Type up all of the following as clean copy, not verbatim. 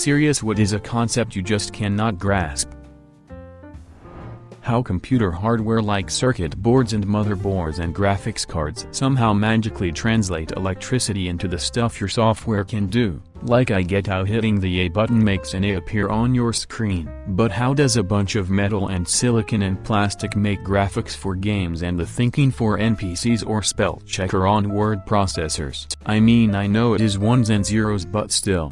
serious? What is a concept you just cannot grasp? How computer hardware like circuit boards and motherboards and graphics cards somehow magically translate electricity into the stuff your software can do. Like, I get how hitting the A button makes an A appear on your screen, but how does a bunch of metal and silicon and plastic make graphics for games and the thinking for NPCs or spell checker on word processors? I mean, I know it is ones and zeros, but still.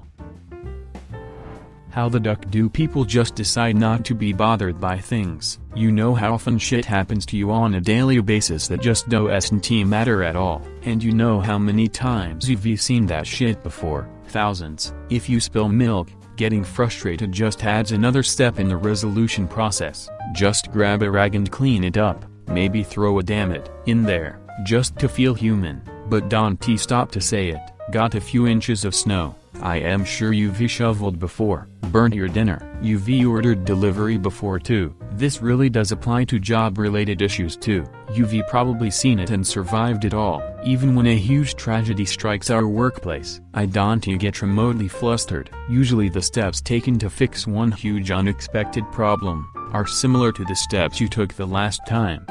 How the duck do people just decide not to be bothered by things? You know how often shit happens to you on a daily basis that just doesn't matter at all. And you know how many times you've seen that shit before. Thousands. If you spill milk, getting frustrated just adds another step in the resolution process. Just grab a rag and clean it up, maybe throw a damn it in there, just to feel human. But don't stop to say it. Got a few inches of snow. I am sure you've shoveled before, burnt your dinner, you've ordered delivery before too. This really does apply to job-related issues too. You've probably seen it and survived it all. Even when a huge tragedy strikes our workplace, I don't get remotely flustered. Usually the steps taken to fix one huge unexpected problem are similar to the steps you took the last time.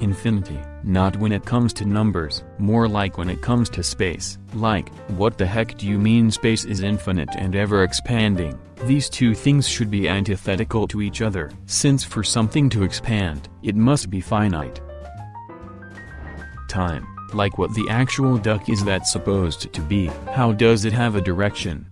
Infinity, not when it comes to numbers, more like when it comes to space. Like, what the heck do you mean space is infinite and ever expanding? These two things should be antithetical to each other, since for something to expand, it must be finite. Time, like what the actual duck is that supposed to be? How does it have a direction?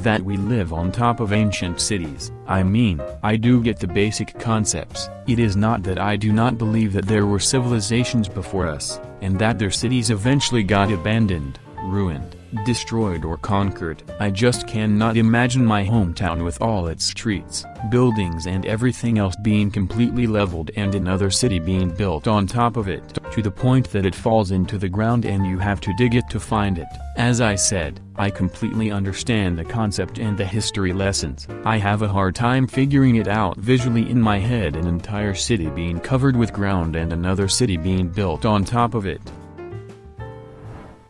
That we live on top of ancient cities. I mean, I do get the basic concepts. It is not that I do not believe that there were civilizations before us, and that their cities eventually got abandoned, ruined, destroyed or conquered. I just cannot imagine my hometown with all its streets, buildings and everything else being completely leveled and another city being built on top of it, to the point that it falls into the ground and you have to dig it to find it. As I said, I completely understand the concept and the history lessons. I have a hard time figuring it out visually in my head, an entire city being covered with ground and another city being built on top of it.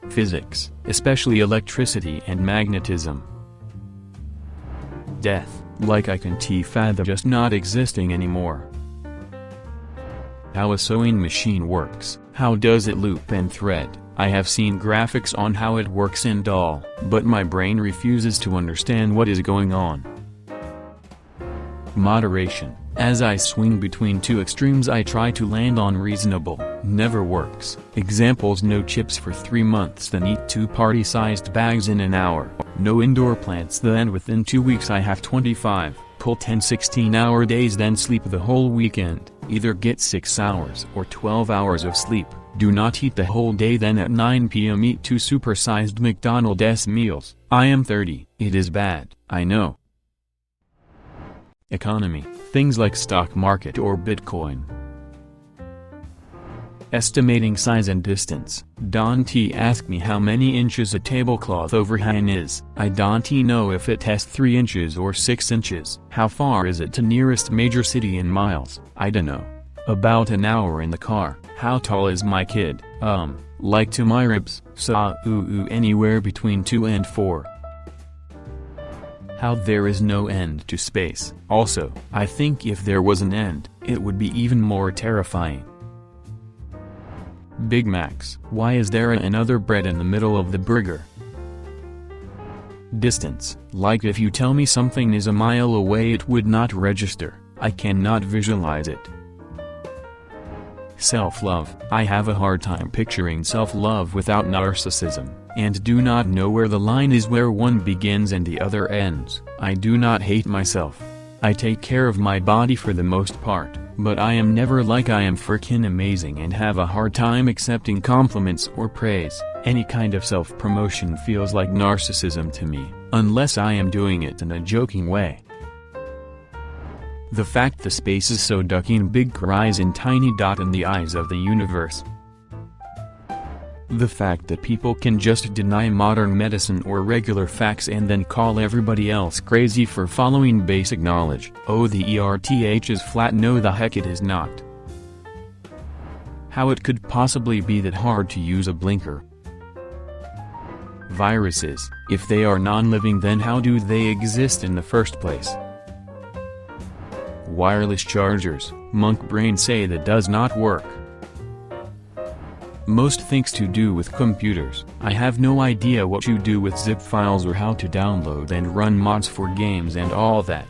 Physics, especially electricity and magnetism. Death, like I can fathom just not existing anymore. How a sewing machine works, how does it loop and thread? I have seen graphics on how it works and all, but my brain refuses to understand what is going on. Moderation. As I swing between two extremes, I try to land on reasonable. Never works. Examples: no chips for 3 months, then eat 2 party-sized bags in an hour. No indoor plants, then within 2 weeks I have 25. Pull 10 16-hour days, then sleep the whole weekend. Either get 6 hours or 12 hours of sleep. Do not eat the whole day, then at 9 p.m. eat 2 supersized McDonald's meals. I am 30. It is bad, I know. Economy. Things like stock market or Bitcoin. Estimating size and distance. Don't ask me how many inches a tablecloth overhang is. I don't know if it has 3 inches or 6 inches. How far is it to nearest major city in miles? I dunno. About an hour in the car. How tall is my kid? Like to my ribs. Anywhere between 2 and 4. How there is no end to space. Also, I think if there was an end, it would be even more terrifying. Big Macs. Why is there another bread in the middle of the burger? Distance. Like if you tell me something is a mile away, it would not register. I cannot visualize it. Self-love. I have a hard time picturing self-love without narcissism, and do not know where the line is where one begins and the other ends. I do not hate myself. I take care of my body for the most part, but I am never like I am frickin' amazing and have a hard time accepting compliments or praise. Any kind of self-promotion feels like narcissism to me, unless I am doing it in a joking way. The fact the space is so ducking big cries in tiny dot in the eyes of the universe. The fact that people can just deny modern medicine or regular facts and then call everybody else crazy for following basic knowledge. Oh, the earth is flat. No, the heck it is not. How it could possibly be that hard to use a blinker. Viruses, if they are non-living, then how do they exist in the first place? Wireless chargers, monk brain say that does not work. Most things to do with computers. I have no idea what you do with zip files or how to download and run mods for games and all that.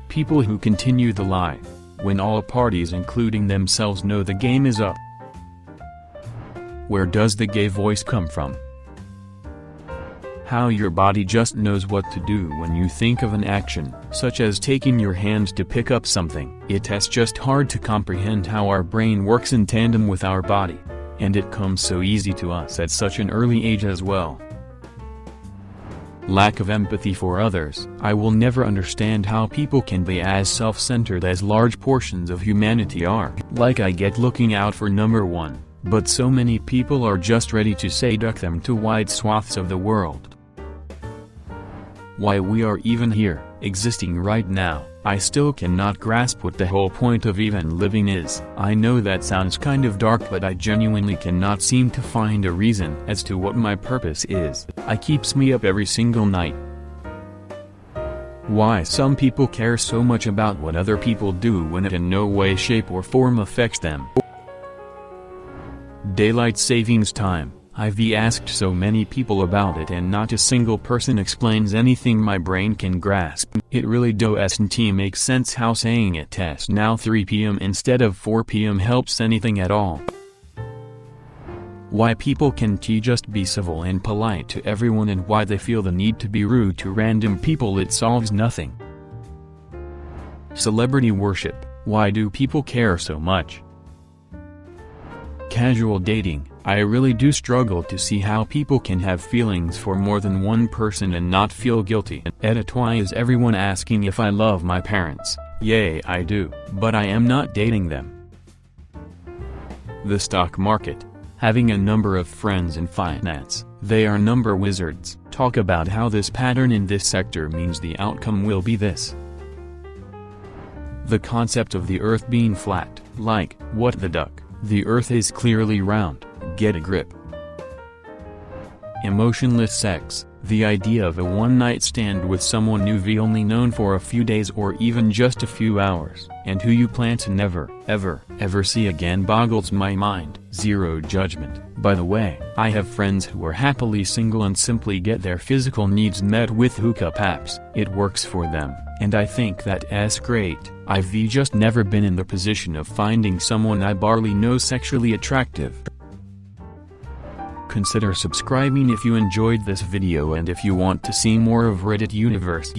People who continue the lie, when all parties including themselves know the game is up. Where does the gay voice come from? How your body just knows what to do when you think of an action, such as taking your hand to pick up something. It's just hard to comprehend how our brain works in tandem with our body. And it comes so easy to us at such an early age as well. Lack of empathy for others. I will never understand how people can be as self-centered as large portions of humanity are. Like I get looking out for number one, but so many people are just ready to say duck them to wide swaths of the world. Why we are even here, existing right now, I still cannot grasp what the whole point of even living is. I know that sounds kind of dark, but I genuinely cannot seem to find a reason as to what my purpose is. It keeps me up every single night. Why some people care so much about what other people do when it in no way, shape or form affects them. Daylight savings time. I've asked so many people about it and not a single person explains anything my brain can grasp. It really doesn't make sense how saying it now 3 p.m. instead of 4 p.m. helps anything at all. Why people can't just be civil and polite to everyone and why they feel the need to be rude to random people, it solves nothing. Celebrity worship. Why do people care so much? Casual dating. I really do struggle to see how people can have feelings for more than one person and not feel guilty. Edit, why is everyone asking if I love my parents? Yay, I do, but I am not dating them. The stock market. Having a number of friends in finance, they are number wizards, talk about how this pattern in this sector means the outcome will be this. The concept of the earth being flat, like, what the duck, the earth is clearly round. Get a grip. Emotionless sex. The idea of a one-night stand with someone you've only known for a few days or even just a few hours, and who you plan to never, ever see again boggles my mind. Zero judgment. By the way, I have friends who are happily single and simply get their physical needs met with hookup apps. It works for them, and I think that's great. I've just never been in the position of finding someone I barely know sexually attractive. Consider subscribing if you enjoyed this video and if you want to see more of Reddit Universe.